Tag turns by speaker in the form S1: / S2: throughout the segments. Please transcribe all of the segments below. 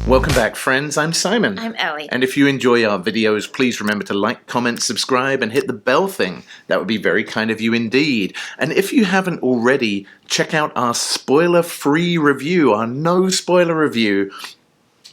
S1: Welcome back, friends. I'm Simon.
S2: I'm Ellie.
S1: And if you enjoy our videos, please remember to like, comment, subscribe, and hit the bell thing. That would be very kind of you indeed. And if you haven't already, check out our spoiler-free review, our no-spoiler review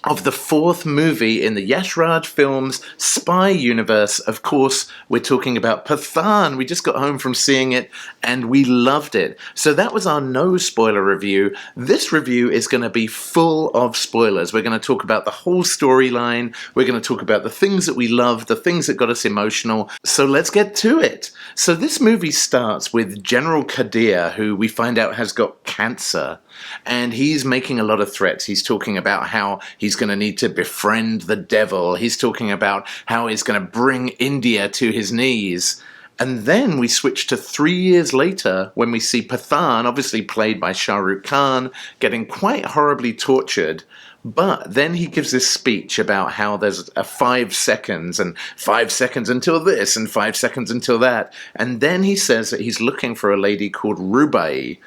S1: of the fourth movie in the Yash Raj Films Spy Universe. Of course, we're talking about Pathaan. We just got home from seeing it, and we loved it. So that was our no-spoiler review. This review is going to be full of spoilers. We're going to talk about the whole storyline. We're going to talk about the things that we loved, the things that got us emotional. So let's get to it. So this movie starts with General Kadir, who we find out has got cancer. And he's making a lot of threats. He's talking about how he's going to need to befriend the devil. He's talking about how he's going to bring India to his knees. And then we switch to 3 years later when we see Pathaan, obviously played by Shah Rukh Khan, getting quite horribly tortured. But then he gives this speech about how there's a 5 seconds and 5 seconds until this and 5 seconds until that. And then he says that he's looking for a lady called Rubai'S.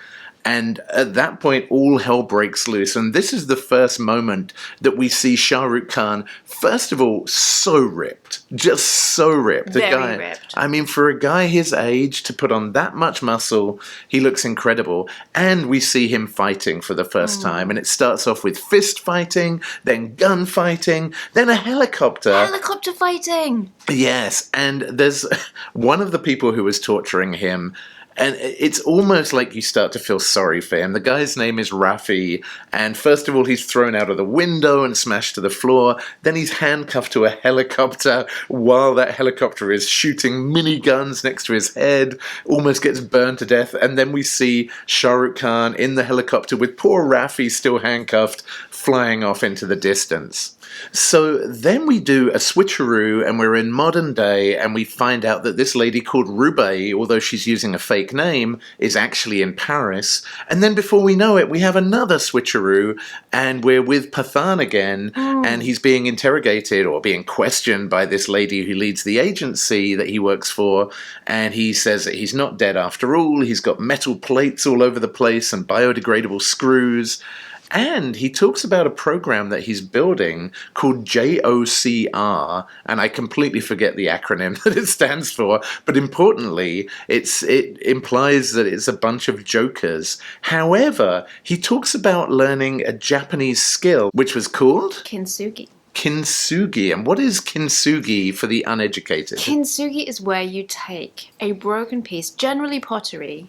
S1: And at that point, all hell breaks loose. And this is the first moment that we see Shah Rukh Khan, first of all, so ripped. Just so ripped.
S2: Very ripped.
S1: I mean, for a guy his age to put on that much muscle, he looks incredible. And we see him fighting for the first time. And it starts off with fist fighting, then gun fighting, then a helicopter.
S2: Helicopter fighting!
S1: Yes, and there's one of the people who was torturing him. And it's almost like you start to feel sorry for him. The guy's name is Rafi, and first of all, he's thrown out of the window and smashed to the floor. Then he's handcuffed to a helicopter while that helicopter is shooting miniguns next to his head, almost gets burned to death. And then we see Shah Rukh Khan in the helicopter with poor Rafi still handcuffed, flying off into the distance. So then we do a switcheroo and we're in modern day and we find out that this lady called Rubai'S, although she's using a fake name, is actually in Paris. And then before we know it, we have another switcheroo and we're with Pathaan again and he's being interrogated or being questioned by this lady who leads the agency that he works for. And he says that he's not dead after all. He's got metal plates all over the place and biodegradable screws. And he talks about a program that he's building called JOCR, and I completely forget the acronym that it stands for, but importantly, it implies that it's a bunch of jokers. However, he talks about learning a Japanese skill, which was called?
S2: Kintsugi.
S1: Kintsugi. And what is kintsugi for the uneducated?
S2: Kintsugi is where you take a broken piece, generally pottery,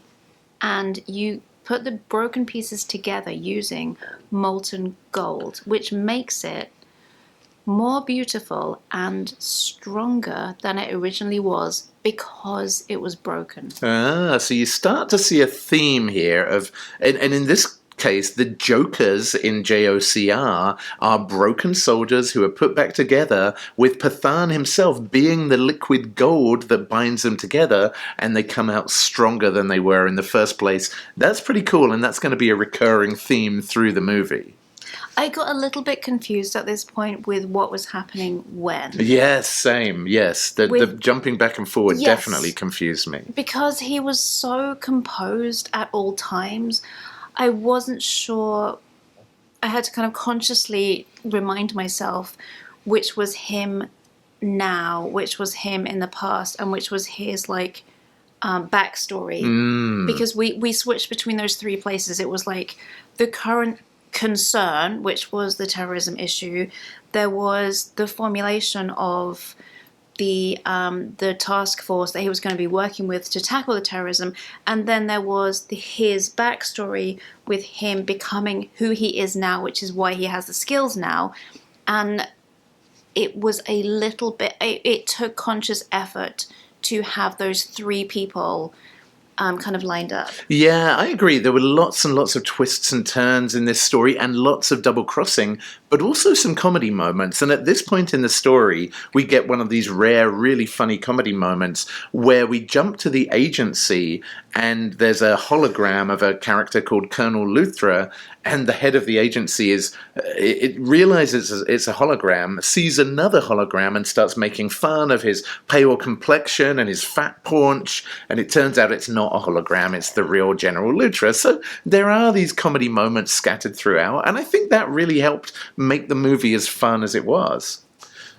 S2: and you put the broken pieces together using molten gold, which makes it more beautiful and stronger than it originally was because it was broken.
S1: Ah, so you start to see a theme here of, and in this case, the jokers in JOCR are broken soldiers who are put back together with Pathaan himself being the liquid gold that binds them together, and they come out stronger than they were in the first place. That's pretty cool, and that's going to be a recurring theme through the movie.
S2: I got a little bit confused at this point with what was happening when.
S1: Yes, same, yes. The jumping back and forward definitely confused me.
S2: Because he was so composed at all times, I wasn't sure. I had to kind of consciously remind myself which was him now, which was him in the past, and which was his backstory. Because we switched between those three places. It was like the current concern, which was the terrorism issue. There was the formulation of the task force that he was going to be working with to tackle the terrorism, and then there was his backstory with him becoming who he is now, which is why he has the skills now. And it was a little bit, it took conscious effort to have those three people kind of lined up.
S1: Yeah, I agree. There were lots and lots of twists and turns in this story and lots of double crossing, but also some comedy moments. And at this point in the story, we get one of these rare, really funny comedy moments where we jump to the agency and there's a hologram of a character called Colonel Luthra, and the head of the agency it realizes it's a hologram, sees another hologram, and starts making fun of his pale complexion and his fat paunch, and it turns out it's not a hologram, it's the real General Luthra. So there are these comedy moments scattered throughout, and I think that really helped make the movie as fun as it was.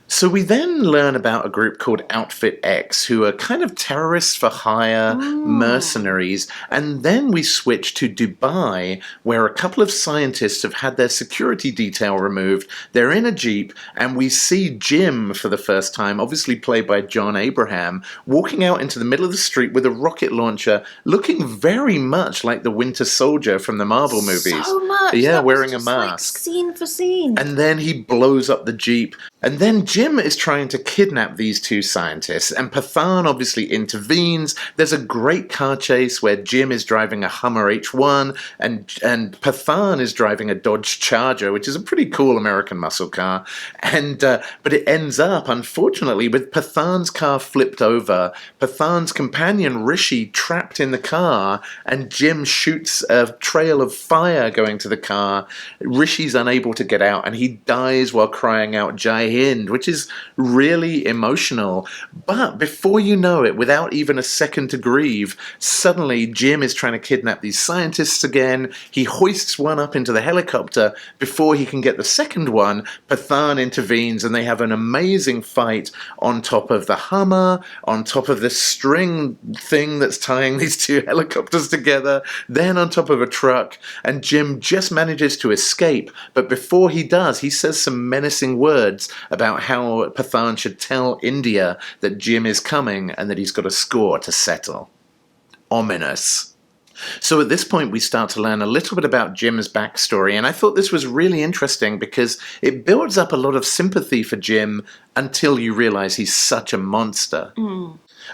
S1: So we then learn about a group called Outfit X, who are kind of terrorists for hire, mercenaries, and then we switch to Dubai, where a couple of scientists have had their security detail removed. They're in a jeep, and we see Jim for the first time, obviously played by John Abraham, walking out into the middle of the street with a rocket launcher, looking very much like the Winter Soldier from the Marvel movies.
S2: So much!
S1: Yeah,
S2: that
S1: wearing
S2: was
S1: a
S2: just,
S1: mask.
S2: like, scene for scene.
S1: And then he blows up the jeep. And then Jim is trying to kidnap these two scientists, and Pathaan obviously intervenes. There's a great car chase where Jim is driving a Hummer H1, and Pathaan is driving a Dodge Charger, which is a pretty cool American muscle car. And but it ends up, unfortunately, with Pathaan's car flipped over, Pathaan's companion Rishi trapped in the car, and Jim shoots a trail of fire going to the car. Rishi's unable to get out, and he dies while crying out Jai Hind, which is really emotional. But before you know it, without even a second to grieve, suddenly Jim is trying to kidnap these scientists again. He hoists one up into the helicopter. Before he can get the second one, Pathaan intervenes, and they have an amazing fight on top of the Hummer, on top of this string thing that's tying these two helicopters together, then on top of a truck, and Jim just manages to escape. But before he does, he says some menacing words about how Pathaan should tell India that Jim is coming and that he's got a score to settle. Ominous. So at this point we start to learn a little bit about Jim's backstory, and I thought this was really interesting because it builds up a lot of sympathy for Jim until you realize he's such a monster.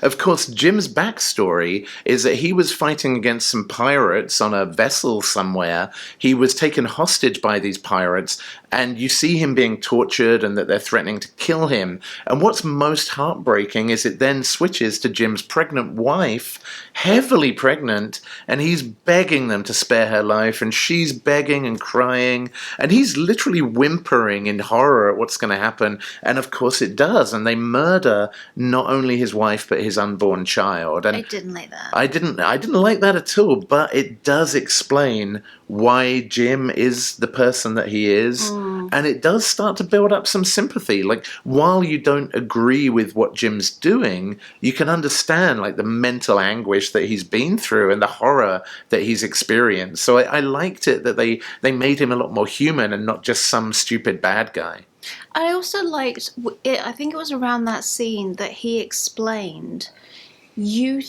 S1: Of course, Jim's backstory is that he was fighting against some pirates on a vessel somewhere. He was taken hostage by these pirates, and you see him being tortured and that they're threatening to kill him. And what's most heartbreaking is it then switches to Jim's pregnant wife, heavily pregnant, and he's begging them to spare her life, and she's begging and crying, and he's literally whimpering in horror at what's going to happen. And of course it does, and they murder not only his wife but his unborn child. And
S2: I didn't like that.
S1: I didn't like that at all, but it does explain why Jim is the person that he is, and it does start to build up some sympathy. Like, while you don't agree with what Jim's doing, you can understand, like, the mental anguish that he's been through and the horror that he's experienced. So I liked it that they made him a lot more human and not just some stupid bad guy.
S2: I also liked it. I think it was around that scene that he explained, I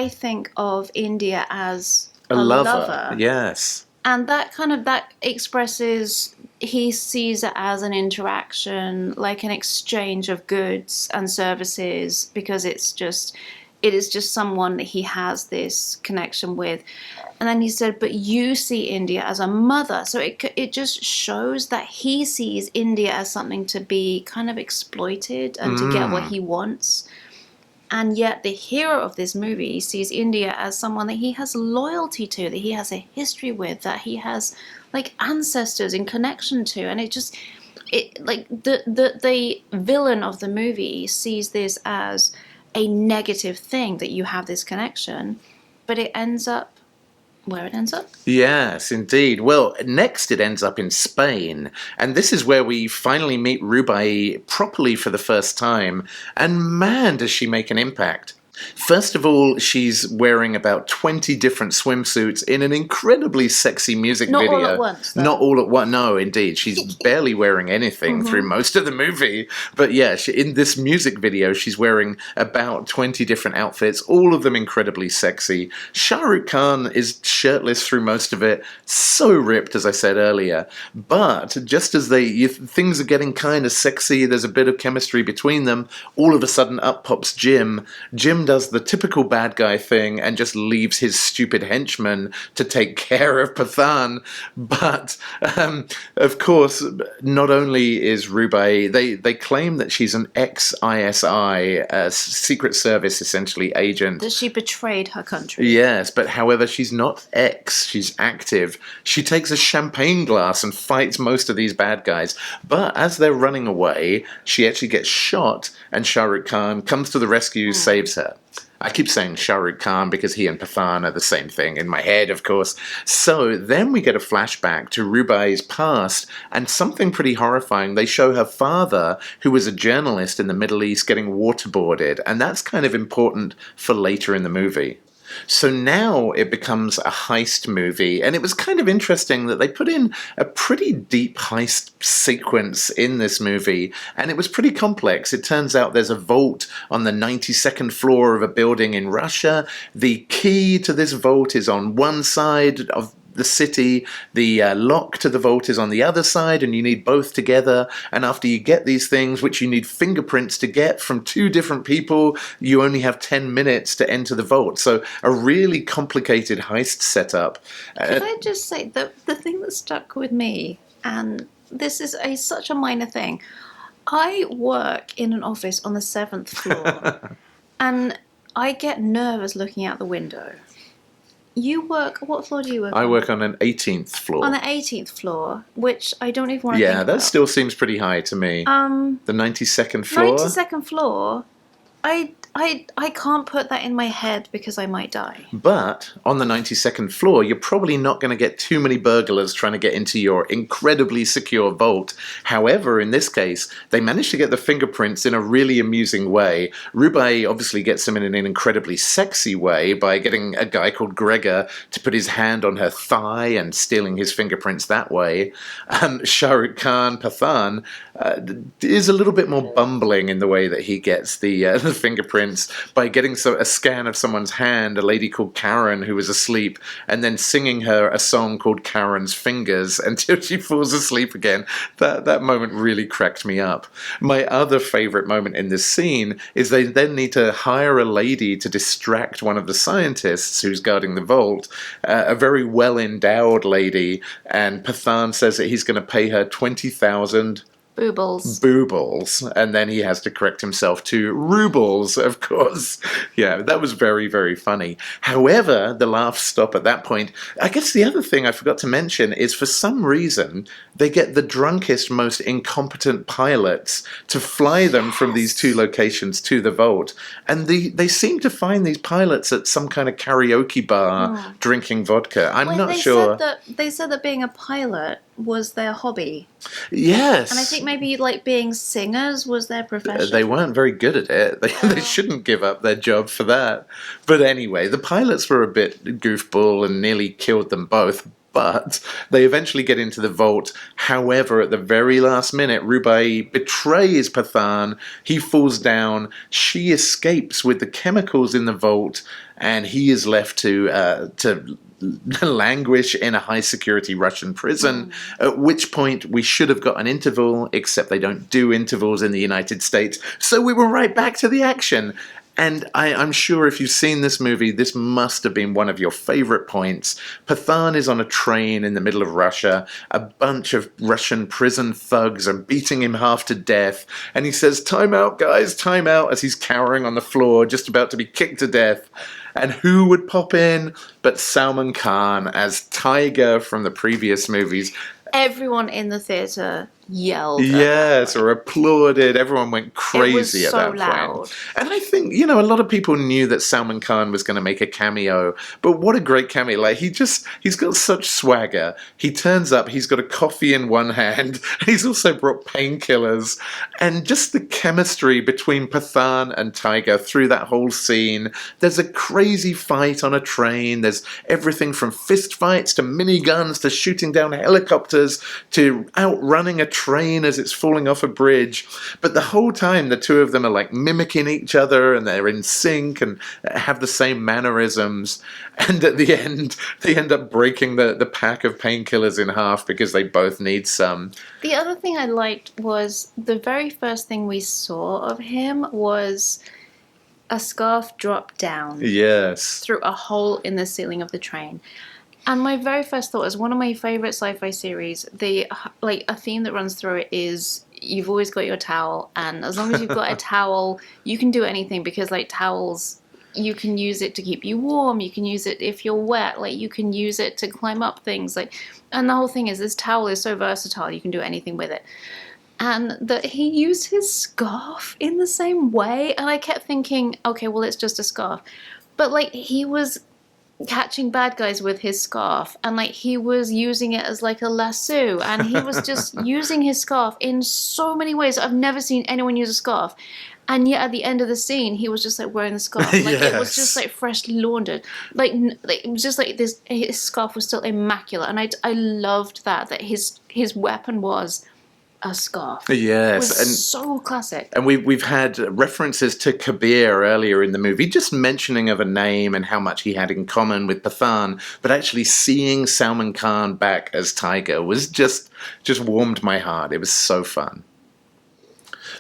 S2: think of India as a lover.
S1: Yes.
S2: And that expresses, he sees it as an interaction, like an exchange of goods and services, because it is just someone that he has this connection with. And then he said, but you see India as a mother. So it just shows that he sees India as something to be kind of exploited and to get what he wants. And yet the hero of this movie sees India as someone that he has loyalty to, that he has a history with, that he has like ancestors in connection to. And the villain of the movie sees this as a negative thing, that you have this connection, but it ends up where it ends up.
S1: Yes, indeed. Well, next it ends up in Spain, and this is where we finally meet Rubai properly for the first time, and man, does she make an impact. First of all, she's wearing about 20 different swimsuits in an incredibly sexy music video.
S2: Not all at once, though.
S1: Not all at once. No, indeed. She's barely wearing anything through most of the movie. But yeah, in this music video, she's wearing about 20 different outfits, all of them incredibly sexy. Shah Rukh Khan is shirtless through most of it. So ripped, as I said earlier. But just as things are getting kind of sexy, there's a bit of chemistry between them, all of a sudden up pops Jim. Jim does the typical bad guy thing and just leaves his stupid henchmen to take care of Pathaan. But, of course, not only is Rubai, they claim that she's an ex-ISI, Secret Service, essentially, agent.
S2: That she betrayed her country.
S1: Yes, but however, she's not ex, she's active. She takes a champagne glass and fights most of these bad guys. But as they're running away, she actually gets shot, and Shah Rukh Khan comes to the rescue, saves her. I keep saying Shah Rukh Khan because he and Pathaan are the same thing in my head, of course. So then we get a flashback to Rubai's past, and something pretty horrifying. They show her father, who was a journalist in the Middle East, getting waterboarded, and that's kind of important for later in the movie. So now it becomes a heist movie, and it was kind of interesting that they put in a pretty deep heist sequence in this movie, and it was pretty complex. It turns out there's a vault on the 92nd floor of a building in Russia. The key to this vault is on one side of the city, the lock to the vault is on the other side, and you need both together. And after you get these things, which you need fingerprints to get from two different people, you only have 10 minutes to enter the vault. So a really complicated heist setup.
S2: Can I just say, the thing that stuck with me, and this is such a minor thing, I work in an office on the 7th floor, and I get nervous looking out the window. You work, what floor do you work on?
S1: I work on an 18th floor.
S2: On the 18th floor, which I don't even want to think
S1: Yeah, that
S2: about.
S1: still seems pretty high to me. The 92nd floor?
S2: 92nd floor, I can't put that in my head because I might die.
S1: But on the 92nd floor, you're probably not going to get too many burglars trying to get into your incredibly secure vault. However, in this case, they managed to get the fingerprints in a really amusing way. Rubai obviously gets them in an incredibly sexy way by getting a guy called Gregor to put his hand on her thigh and stealing his fingerprints that way. Shah Rukh Khan, Pathaan, is a little bit more bumbling in the way that he gets the fingerprints by getting a scan of someone's hand, a lady called Karen who was asleep, and then singing her a song called Karen's Fingers until she falls asleep again. That moment really cracked me up. My other favorite moment in this scene is they then need to hire a lady to distract one of the scientists who's guarding the vault, a very well-endowed lady, and Pathaan says that he's going to pay her 20,000 boobles, and then he has to correct himself to rubles, of course. Yeah, that was very, very funny. However, the laughs stop at that point. I guess the other thing I forgot to mention is for some reason they get the drunkest, most incompetent pilots to fly them from these two locations to the vault, and they seem to find these pilots at some kind of karaoke bar drinking vodka. I'm not sure.
S2: They said that being a pilot was their hobby.
S1: Yes.
S2: And I think maybe like being singers was their profession.
S1: They weren't very good at it. They shouldn't give up their job for that. But anyway, the pilots were a bit goofball and nearly killed them both. But they eventually get into the vault. However, at the very last minute, Rubai betrays Pathaan. He falls down. She escapes with the chemicals in the vault, and he is left to languish in a high-security Russian prison, at which point we should have got an interval, except they don't do intervals in the United States, so we were right back to the action. And I'm sure if you've seen this movie, this must have been one of your favorite points. Pathaan is on a train in the middle of Russia. A bunch of Russian prison thugs are beating him half to death. And he says, "Time out, guys, time out," as he's cowering on the floor, just about to be kicked to death. And who would pop in but Salman Khan as Tiger from the previous movies?
S2: Everyone in the theatre yelled.
S1: Yes, or applauded. Everyone went crazy at that point.
S2: Loud.
S1: And I think, a lot of people knew that Salman Khan was going to make a cameo, but what a great cameo. Like, he's got such swagger. He turns up, he's got a coffee in one hand, and he's also brought painkillers. And just the chemistry between Pathaan and Tiger through that whole scene. There's a crazy fight on a train. There's everything from fist fights to miniguns to shooting down helicopters to outrunning a train as it's falling off a bridge. But the whole time the two of them are like mimicking each other, and they're in sync and have the same mannerisms. And at the end, they end up breaking the pack of painkillers in half because they both need some.
S2: The other thing I liked was the very first thing we saw of him was a scarf dropped down
S1: Yes.
S2: through a hole in the ceiling of the train. And my very first thought is one of my favorite sci-fi series. A theme that runs through it is you've always got your towel, and as long as you've got a towel, you can do anything because like towels, you can use it to keep you warm. You can use it if you're wet. Like you can use it to climb up things. Like, and the whole thing is this towel is so versatile. You can do anything with it. And that he used his scarf in the same way, and I kept thinking, okay, well it's just a scarf, but like he was catching bad guys with his scarf, and like he was using it as like a lasso, and he was just using his scarf in so many ways. I've never seen anyone use a scarf, and yet at the end of the scene he was just like wearing the scarf like it was just like freshly laundered, like it was just like this. His scarf was still immaculate, and I loved that his weapon was a scarf.
S1: Yes,
S2: it was so classic.
S1: And we've had references to Kabir earlier in the movie, just mentioning of a name and how much he had in common with Pathaan, but actually seeing Salman Khan back as Tiger was just warmed my heart. It was so fun.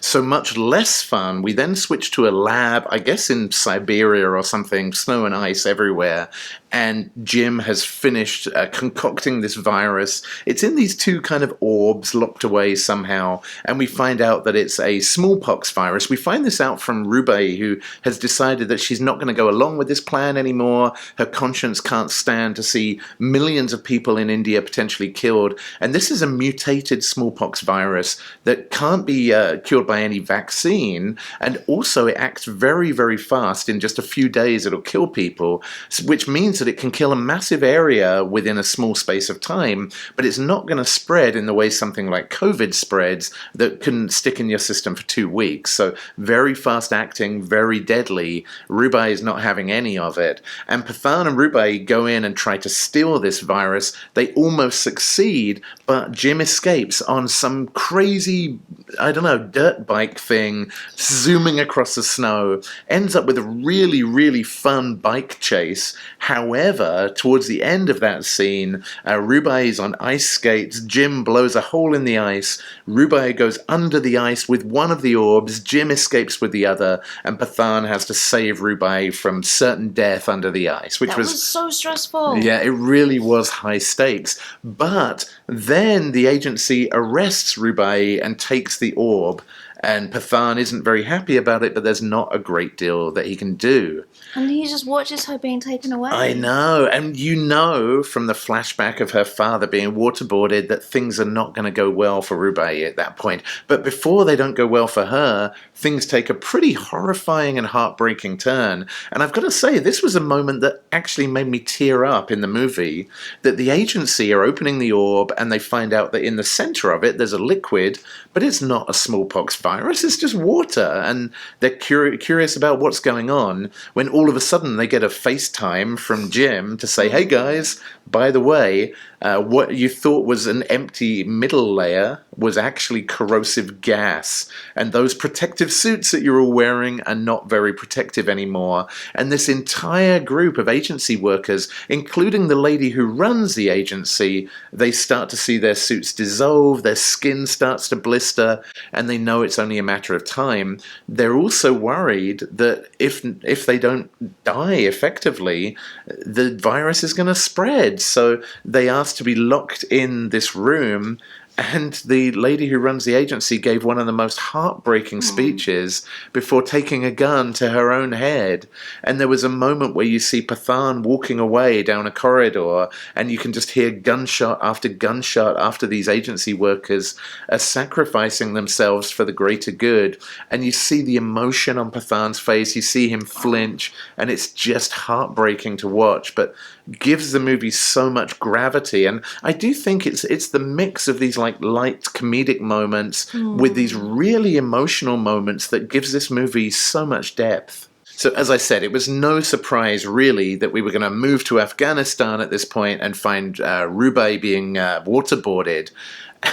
S1: So much less fun, we then switched to a lab, I guess in Siberia or something, snow and ice everywhere, and Jim has finished concocting this virus. It's in these two kind of orbs locked away somehow, and we find out that it's a smallpox virus. We find this out from Rubai, who has decided that she's not going to go along with this plan anymore. Her conscience can't stand to see millions of people in India potentially killed, and this is a mutated smallpox virus that can't be cured by any vaccine, and also it acts very, very fast. In just a few days it'll kill people, which means that it can kill a massive area within a small space of time, but it's not going to spread in the way something like COVID spreads that can stick in your system for 2 weeks. So very fast acting, very deadly. Rubai is not having any of it, and Pathaan and Rubai go in and try to steal this virus. They almost succeed, but Jim escapes on some crazy, I don't know, dirt bike thing, zooming across the snow, ends up with a really, really fun bike chase. However, towards the end of that scene, Rubai is on ice skates, Jim blows a hole in the ice, Rubai goes under the ice with one of the orbs, Jim escapes with the other, and Pathaan has to save Rubai from certain death under the ice, which was
S2: so stressful.
S1: Yeah, it really was high stakes. But then the agency arrests Rubai and takes the orb, and Pathaan isn't very happy about it, but there's not a great deal that he can do.
S2: And he just watches her being taken away.
S1: I know, and you know from the flashback of her father being waterboarded that things are not going to go well for Rubai at that point. But before they don't go well for her, things take a pretty horrifying and heartbreaking turn. And I've got to say, this was a moment that actually made me tear up in the movie, that the agency are opening the orb and they find out that in the center of it there's a liquid, but it's not a smallpox virus, it's just water. And they're curious about what's going on when all of a sudden they get a FaceTime from Jim to say, hey guys, by the way, what you thought was an empty middle layer was actually corrosive gas, and those protective suits that you're all wearing are not very protective anymore. And this entire group of agency workers, including the lady who runs the agency, they start to see their suits dissolve, their skin starts to blister, and they know it's only a matter of time. They're also worried that if they don't die effectively, the virus is going to spread. So they ask to be locked in this room, and the lady who runs the agency gave one of the most heartbreaking speeches before taking a gun to her own head. And there was a moment where you see Pathaan walking away down a corridor, and you can just hear gunshot after these agency workers are sacrificing themselves for the greater good. And you see the emotion on Pathaan's face, you see him flinch, and it's just heartbreaking to watch, but gives the movie so much gravity. And I do think it's the mix of these like light comedic moments with these really emotional moments that gives this movie so much depth. So as I said, it was no surprise really that we were going to move to Afghanistan at this point and find Rubai being waterboarded.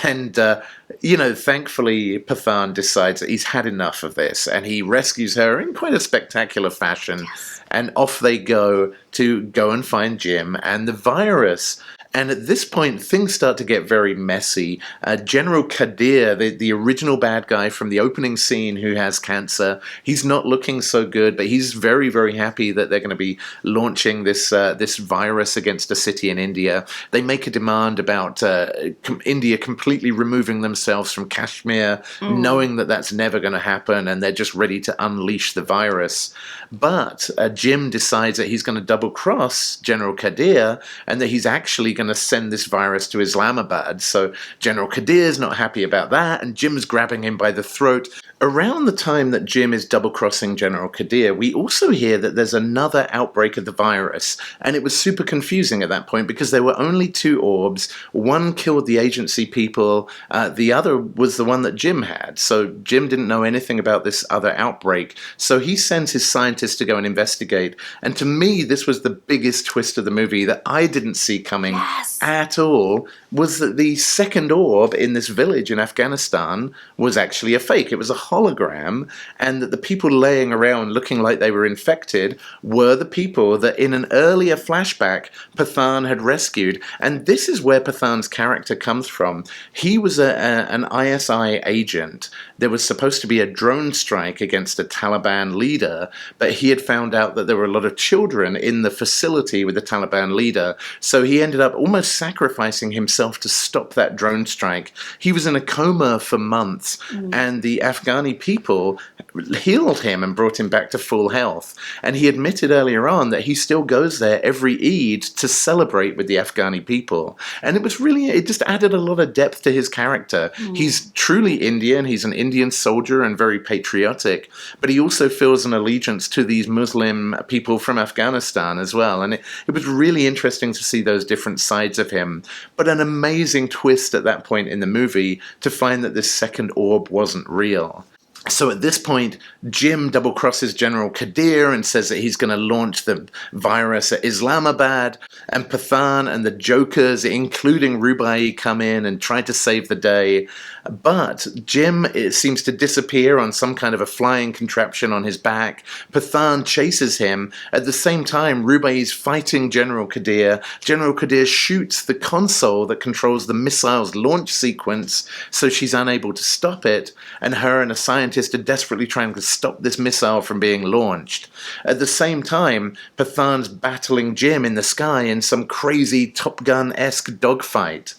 S1: And, thankfully Pathaan decides that he's had enough of this, and he rescues her in quite a spectacular fashion. Yes. And off they go to go and find Jim and the virus. And at this point, things start to get very messy. General Kadir, the original bad guy from the opening scene who has cancer, he's not looking so good, but he's very, very happy that they're going to be launching this virus against a city in India. They make a demand about India completely removing themselves from Kashmir, knowing that that's never going to happen, and they're just ready to unleash the virus. But Jim decides that he's going to double-cross General Kadir, and that he's actually going to send this virus to Islamabad. So General Kadir's not happy about that, and Jim's grabbing him by the throat. Around the time that Jim is double-crossing General Kadir, we also hear that there's another outbreak of the virus, and it was super confusing at that point because there were only two orbs. One killed the agency people, the other was the one that Jim had. So Jim didn't know anything about this other outbreak, so he sends his scientists to go and investigate. And to me, this was the biggest twist of the movie that I didn't see coming at all, was that the second orb in this village in Afghanistan was actually a fake. It was a hologram, and that the people laying around looking like they were infected were the people that in an earlier flashback Pathaan had rescued. And this is where Pathaan's character comes from. He was an ISI agent. There was supposed to be a drone strike against a Taliban leader, but he had found out that there were a lot of children in the facility with the Taliban leader, so he ended up almost sacrificing himself to stop that drone strike. He was in a coma for months, and the Afghani people healed him and brought him back to full health. And he admitted earlier on that he still goes there every Eid to celebrate with the Afghani people. And it was really, it just added a lot of depth to his character. He's truly Indian, he's an Indian soldier and very patriotic, but he also feels an allegiance to these Muslim people from Afghanistan as well. And it was really interesting to see those different sides of him. But an amazing twist at that point in the movie to find that this second orb wasn't real. So at this point, Jim double-crosses General Kadir and says that he's going to launch the virus at Islamabad, and Pathaan and the Jokers, including Rubai', come in and try to save the day. But Jim seems to disappear on some kind of a flying contraption on his back. Pathaan chases him. At the same time, Rubai'S fighting General Kadir. General Kadir shoots the console that controls the missile's launch sequence, so she's unable to stop it, and her and a scientist are desperately trying to stop this missile from being launched. At the same time, Pathaan's battling Jim in the sky in some crazy Top Gun-esque dogfight.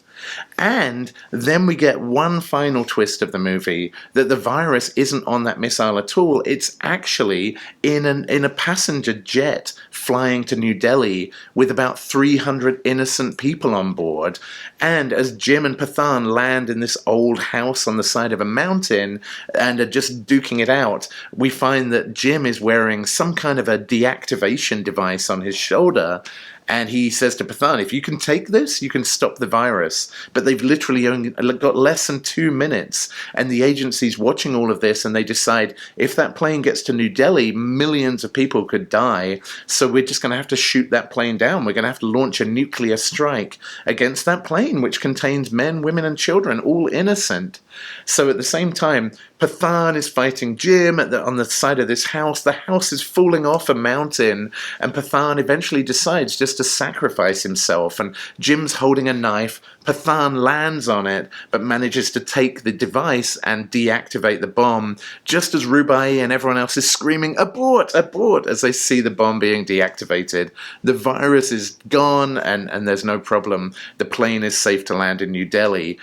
S1: And then we get one final twist of the movie, that the virus isn't on that missile at all. It's actually in a passenger jet flying to New Delhi with about 300 innocent people on board. And as Jim and Pathaan land in this old house on the side of a mountain and are just duking it out, we find that Jim is wearing some kind of a deactivation device on his shoulder. And he says to Pathaan, if you can take this, you can stop the virus. But they've literally only got less than 2 minutes. And the agency's watching all of this, and they decide, if that plane gets to New Delhi, millions of people could die. So we're just going to have to shoot that plane down. We're going to have to launch a nuclear strike against that plane, which contains men, women, and children, all innocent. So at the same time, Pathaan is fighting Jim on the side of this house. The house is falling off a mountain, and Pathaan eventually decides just to sacrifice himself. And Jim's holding a knife. Pathaan lands on it, but manages to take the device and deactivate the bomb, just as Rubai' and everyone else is screaming, "Abort! Abort!" as they see the bomb being deactivated. The virus is gone, and there's no problem. The plane is safe to land in New Delhi.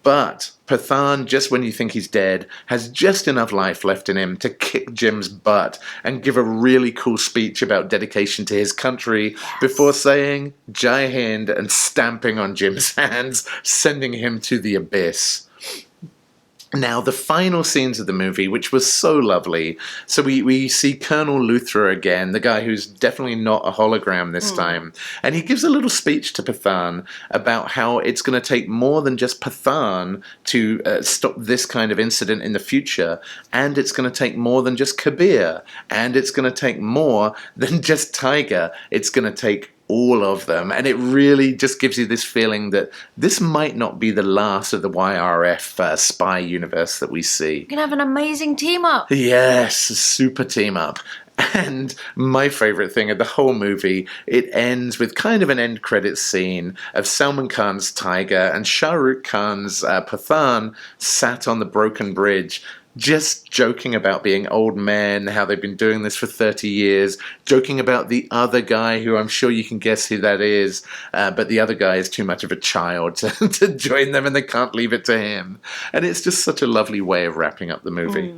S1: But Pathaan, just when you think he's dead, has just enough life left in him to kick Jim's butt and give a really cool speech about dedication to his country before saying Jai Hind and stamping on Jim's hands, sending him to the abyss. Now, the final scenes of the movie, which was so lovely, so we see Colonel Luthra again, the guy who's definitely not a hologram this time, and he gives a little speech to Pathaan about how it's going to take more than just Pathaan to stop this kind of incident in the future, and it's going to take more than just Kabir, and it's going to take more than just Tiger. It's going to take all of them, and it really just gives you this feeling that this might not be the last of the YRF spy universe that we see.
S2: You can have an amazing team up.
S1: Yes, a super team up. And my favourite thing of the whole movie, it ends with kind of an end credits scene of Salman Khan's Tiger and Shah Rukh Khan's Pathaan sat on the broken bridge, just joking about being old men, how they've been doing this for 30 years, joking about the other guy, who I'm sure you can guess who that is, but the other guy is too much of a child to join them and they can't leave it to him. And it's just such a lovely way of wrapping up the movie.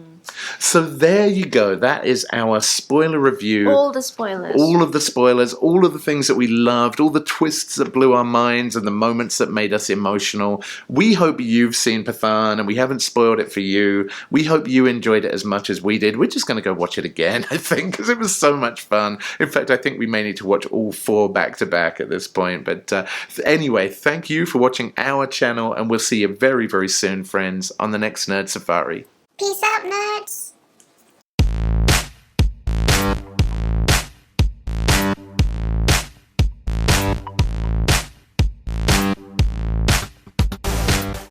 S1: So there you go. That is our spoiler review.
S2: All the spoilers.
S1: All of the spoilers, all of the things that we loved, all the twists that blew our minds and the moments that made us emotional. We hope you've seen Pathaan and we haven't spoiled it for you. We hope you enjoyed it as much as we did. We're just going to go watch it again, I think, because it was so much fun. In fact, I think we may need to watch all 4 back to back at this point. But anyway, thank you for watching our channel, and we'll see you very, very soon, friends, on the next Nerd Safari.
S3: Peace out, nerds!